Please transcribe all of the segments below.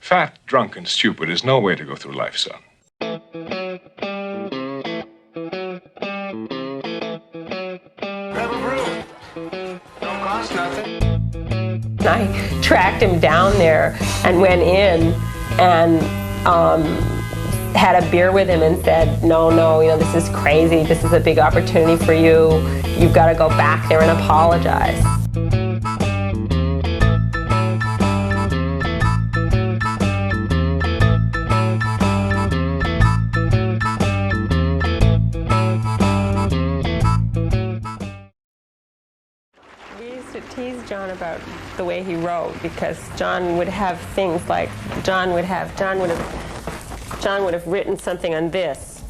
Fat, drunk, and stupid is no way to go through life, son. Grab a brew. Don't cost nothing. I tracked him down there and went in and had a beer with him and said, no, this is crazy. This is a big opportunity for you. You've got to go back there and apologize. We used to tease John about the way he wrote, because John would have things like, John would have written something on this,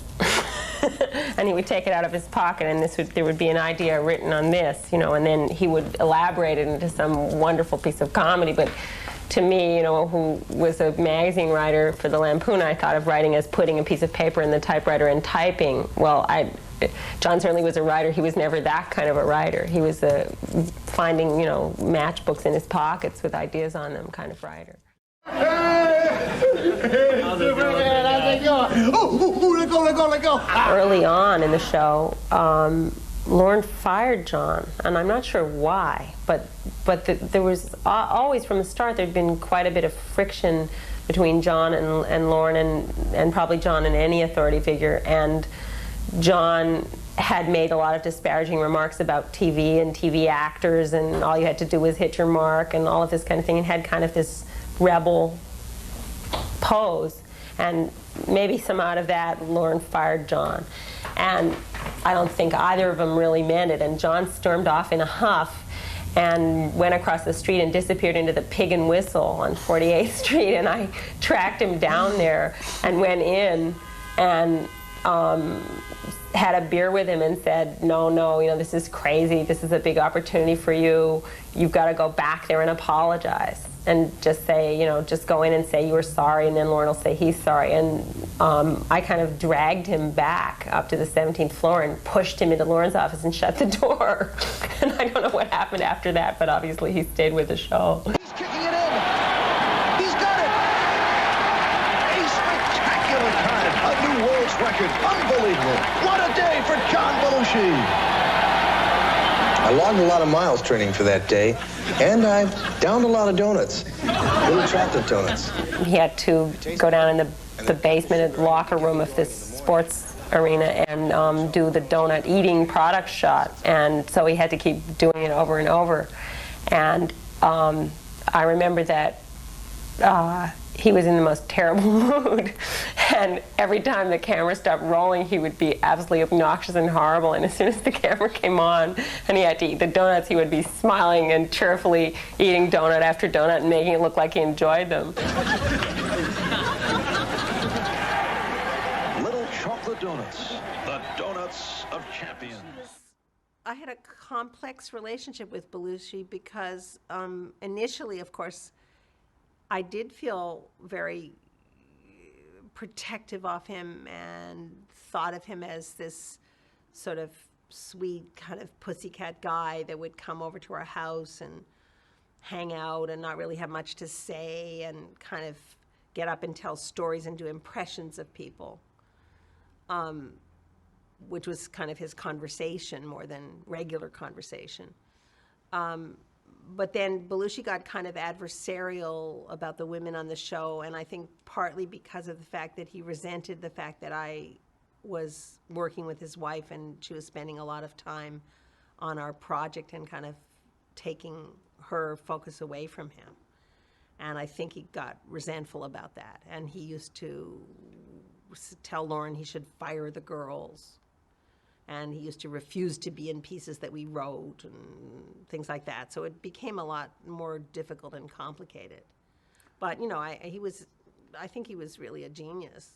and he would take it out of his pocket, and there would be an idea written on this, and then he would elaborate it into some wonderful piece of comedy. But to me, who was a magazine writer for the Lampoon, I thought of writing as putting a piece of paper in the typewriter and typing. Well, John certainly was a writer. He was never that kind of a writer. He was a finding, matchbooks in his pockets with ideas on them kind of writer. Let go. Early on in the show, Lorne fired John, and I'm not sure why, but there was always from the start there'd been quite a bit of friction between John and Lorne, and probably John and any authority figure, and John had made a lot of disparaging remarks about TV and TV actors, and all you had to do was hit your mark and all of this kind of thing, and had kind of this rebel pose. And maybe some out of that, Lorne fired John. And I don't think either of them really meant it. And John stormed off in a huff and went across the street and disappeared into the Pig and Whistle on 48th Street. And I tracked him down there and went in and had a beer with him and said, no, this is crazy. This is a big opportunity for you. You've got to go back there and apologize. And just say, just go in and say you were sorry, and then Lorne will say he's sorry. And I kind of dragged him back up to the 17th floor and pushed him into Lorne's office and shut the door. And I don't know what happened after that, but obviously he stayed with the show. He's kicking it in. He's got it. A spectacular time. A new world's record. Unbelievable. What a day for John Belushi. I logged a lot of miles training for that day, and I downed a lot of donuts. Little chocolate donuts. He had to go down in the basement of the locker room of this sports arena and do the donut eating product shot. And so he had to keep doing it over and over. And I remember that he was in the most terrible mood. And every time the camera stopped rolling, he would be absolutely obnoxious and horrible. And as soon as the camera came on and he had to eat the donuts, he would be smiling and cheerfully eating donut after donut and making it look like he enjoyed them. Little chocolate donuts. The donuts of champions. I had a complex relationship with Belushi because initially, of course, I did feel very protective of him and thought of him as this sort of sweet kind of pussycat guy that would come over to our house and hang out and not really have much to say and kind of get up and tell stories and do impressions of people, which was kind of his conversation more than regular conversation. But then Belushi got kind of adversarial about the women on the show, and I think partly because of the fact that he resented the fact that I was working with his wife and she was spending a lot of time on our project and kind of taking her focus away from him. And I think he got resentful about that. And he used to tell Lorne he should fire the girls. And he used to refuse to be in pieces that we wrote and things like that. So it became a lot more difficult and complicated. But, I think he was really a genius.